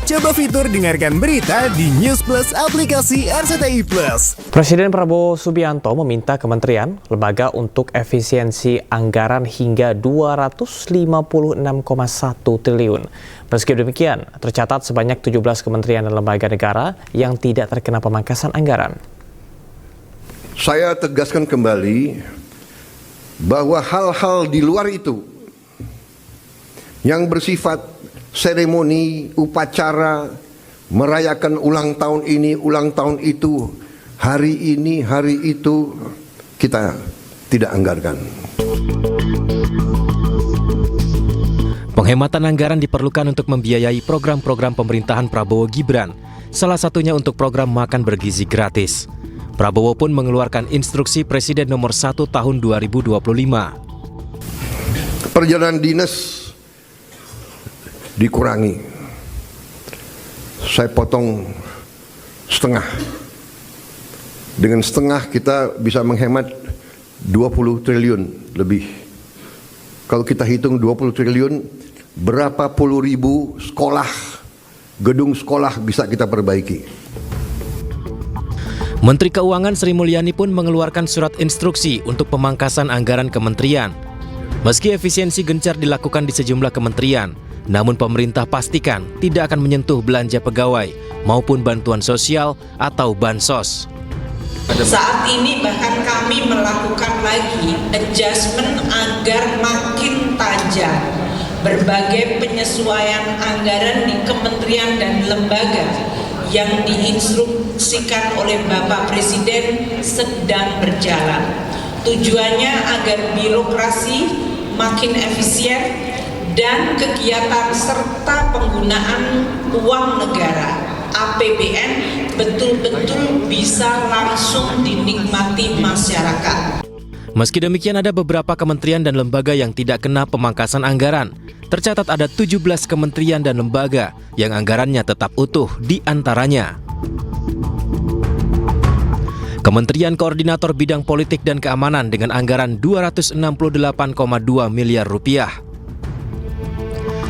Coba fitur dengarkan berita di News Plus aplikasi RCTI Plus. Presiden Prabowo Subianto meminta kementerian, lembaga untuk efisiensi anggaran hingga 256,1 triliun. Meski demikian, tercatat sebanyak 17 kementerian dan lembaga negara yang tidak terkena pemangkasan anggaran. Saya tegaskan kembali bahwa hal-hal di luar itu yang bersifat seremoni, upacara, merayakan ulang tahun ini, ulang tahun itu, hari ini, hari itu, kita tidak anggarkan. Penghematan anggaran diperlukan untuk membiayai program-program pemerintahan Prabowo Gibran, salah satunya untuk program makan bergizi gratis. Prabowo pun mengeluarkan instruksi Presiden nomor 1 tahun 2025. Perjalanan dinas dikurangi. Saya potong setengah. Dengan setengah kita bisa menghemat 20 triliun lebih. Kalau kita hitung 20 triliun, berapa puluh ribu sekolah, gedung sekolah bisa kita perbaiki. Menteri Keuangan Sri Mulyani pun mengeluarkan surat instruksi untuk pemangkasan anggaran kementerian. Meski efisiensi gencar dilakukan di sejumlah kementerian, namun pemerintah pastikan tidak akan menyentuh belanja pegawai maupun bantuan sosial atau bansos. Saat ini bahkan kami melakukan lagi adjustment agar makin tajam berbagai penyesuaian anggaran di kementerian dan lembaga yang diinstruksikan oleh Bapak Presiden sedang berjalan. Tujuannya agar birokrasi makin efisien dan kegiatan serta penggunaan uang negara APBN betul-betul bisa langsung dinikmati masyarakat. Meski demikian, ada beberapa kementerian dan lembaga yang tidak kena pemangkasan anggaran. Tercatat ada 17 kementerian dan lembaga yang anggarannya tetap utuh, di antaranya Kementerian Koordinator Bidang Politik dan Keamanan dengan anggaran 268,2 miliar rupiah.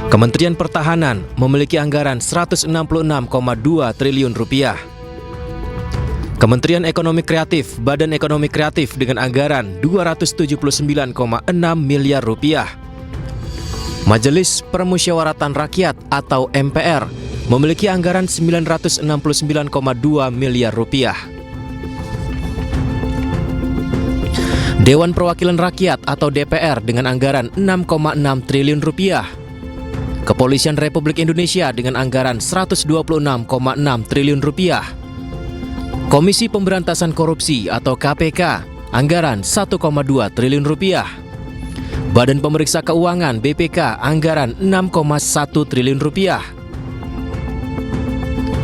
Kementerian Pertahanan memiliki anggaran 166,2 triliun rupiah. Kementerian Ekonomi Kreatif, Badan Ekonomi Kreatif dengan anggaran 279,6 miliar rupiah. Majelis Permusyawaratan Rakyat atau MPR memiliki anggaran 969,2 miliar rupiah. Dewan Perwakilan Rakyat atau DPR dengan anggaran 6,6 triliun rupiah. Kepolisian Republik Indonesia dengan anggaran 126,6 triliun rupiah. Komisi Pemberantasan Korupsi atau KPK, anggaran 1,2 triliun rupiah. Badan Pemeriksa Keuangan BPK, anggaran 6,1 triliun rupiah.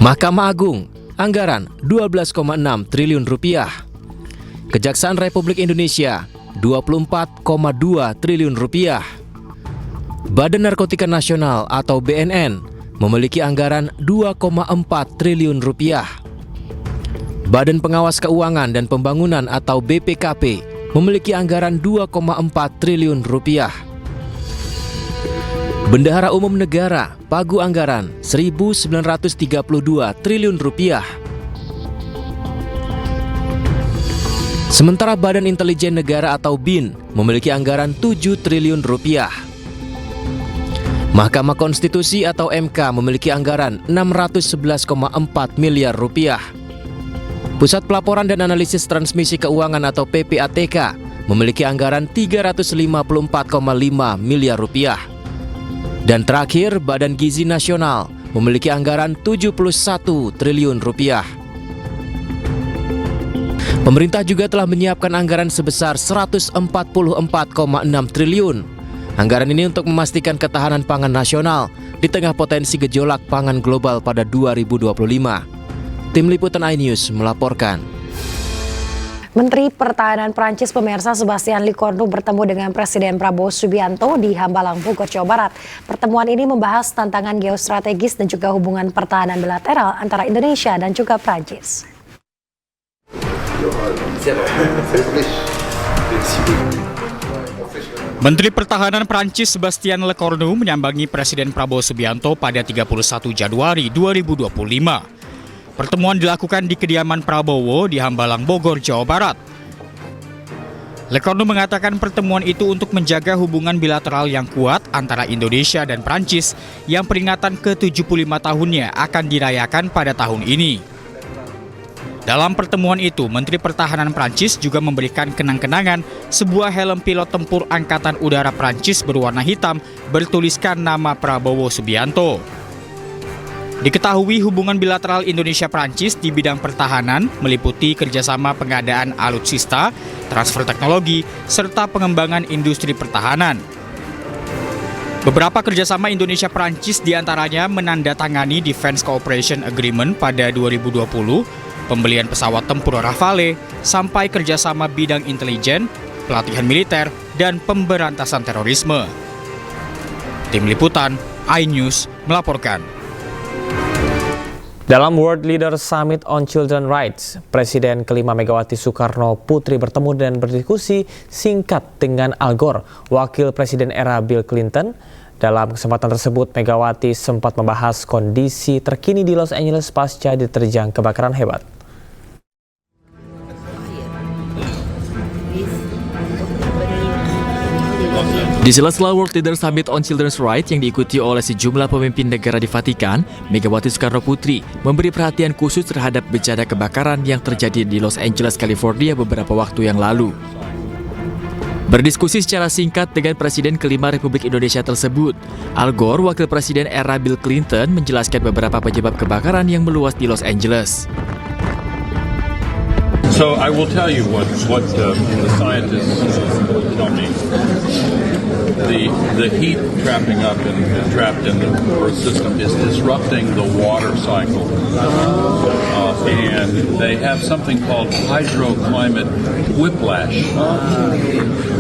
Mahkamah Agung, anggaran 12,6 triliun rupiah. Kejaksaan Republik Indonesia, 24,2 triliun rupiah. Badan Narkotika Nasional atau BNN memiliki anggaran 2,4 triliun rupiah. Badan Pengawas Keuangan dan Pembangunan atau BPKP memiliki anggaran 2,4 triliun rupiah. Bendahara Umum Negara pagu anggaran 1.932 triliun rupiah. Sementara Badan Intelijen Negara atau BIN memiliki anggaran 7 triliun rupiah. Mahkamah Konstitusi atau MK memiliki anggaran 611,4 miliar rupiah. Pusat Pelaporan dan Analisis Transmisi Keuangan atau PPATK memiliki anggaran 354,5 miliar rupiah. Dan terakhir, Badan Gizi Nasional memiliki anggaran 71 triliun rupiah. Pemerintah juga telah menyiapkan anggaran sebesar 144,6 triliun. Anggaran ini untuk memastikan ketahanan pangan nasional di tengah potensi gejolak pangan global pada 2025. Tim Liputan iNews melaporkan. Menteri Pertahanan Prancis pemirsa Sebastian Lecornu bertemu dengan Presiden Prabowo Subianto di Hambalang, Bogor, Jawa Barat. Pertemuan ini membahas tantangan geostrategis dan juga hubungan pertahanan bilateral antara Indonesia dan juga Prancis. Menteri Pertahanan Prancis Sébastien Lecornu menyambangi Presiden Prabowo Subianto pada 31 Januari 2025. Pertemuan dilakukan di kediaman Prabowo di Hambalang, Bogor, Jawa Barat. Lecornu mengatakan pertemuan itu untuk menjaga hubungan bilateral yang kuat antara Indonesia dan Prancis yang peringatan ke-75 tahunnya akan dirayakan pada tahun ini. Dalam pertemuan itu, Menteri Pertahanan Prancis juga memberikan kenang-kenangan sebuah helm pilot tempur Angkatan Udara Prancis berwarna hitam bertuliskan nama Prabowo Subianto. Diketahui hubungan bilateral Indonesia-Prancis di bidang pertahanan meliputi kerjasama pengadaan alutsista, transfer teknologi, serta pengembangan industri pertahanan. Beberapa kerjasama Indonesia-Prancis diantaranya menandatangani Defense Cooperation Agreement pada 2020, pembelian pesawat tempur Rafale, sampai kerjasama bidang intelijen, pelatihan militer, dan pemberantasan terorisme. Tim Liputan, iNews melaporkan. Dalam World Leaders Summit on Children Rights, Presiden kelima Megawati Soekarno Putri bertemu dan berdiskusi singkat dengan Al Gore, wakil presiden era Bill Clinton. Dalam kesempatan tersebut, Megawati sempat membahas kondisi terkini di Los Angeles pasca diterjang kebakaran hebat. Di sela-sela World Leaders Summit on Children's Rights yang diikuti oleh sejumlah pemimpin negara di Vatikan, Megawati Soekarno Putri memberi perhatian khusus terhadap bencana kebakaran yang terjadi di Los Angeles, California beberapa waktu yang lalu. Berdiskusi secara singkat dengan Presiden kelima Republik Indonesia tersebut, Al Gore, wakil presiden era Bill Clinton, menjelaskan beberapa penyebab kebakaran yang meluas di Los Angeles. So I will tell you what the scientists tell me. The heat trapped in the Earth system is disrupting the water cycle, and they have something called hydroclimate whiplash.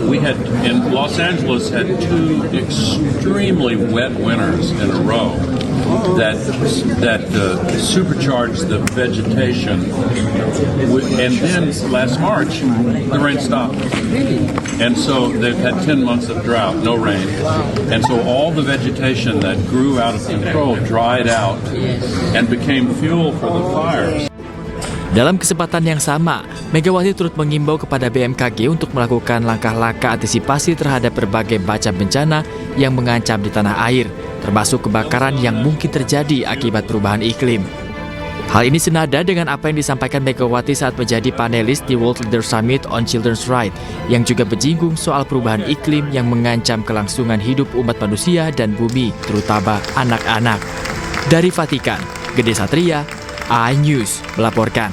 We had in Los Angeles had 2 extremely wet winters in a row that supercharged the vegetation, and then last March the rain stopped, and so they've had 10 months of drought, no rain, and so all the vegetation that grew out of control dried out and became fuel for the fires. Dalam kesempatan yang sama, Megawati turut mengimbau kepada BMKG untuk melakukan langkah-langkah antisipasi terhadap berbagai macam bencana yang mengancam di tanah air, termasuk kebakaran yang mungkin terjadi akibat perubahan iklim. Hal ini senada dengan apa yang disampaikan Megawati saat menjadi panelis di World Leaders Summit on Children's Rights, yang juga menyinggung soal perubahan iklim yang mengancam kelangsungan hidup umat manusia dan bumi, terutama anak-anak. Dari Vatikan, Gede Satria, iNews melaporkan.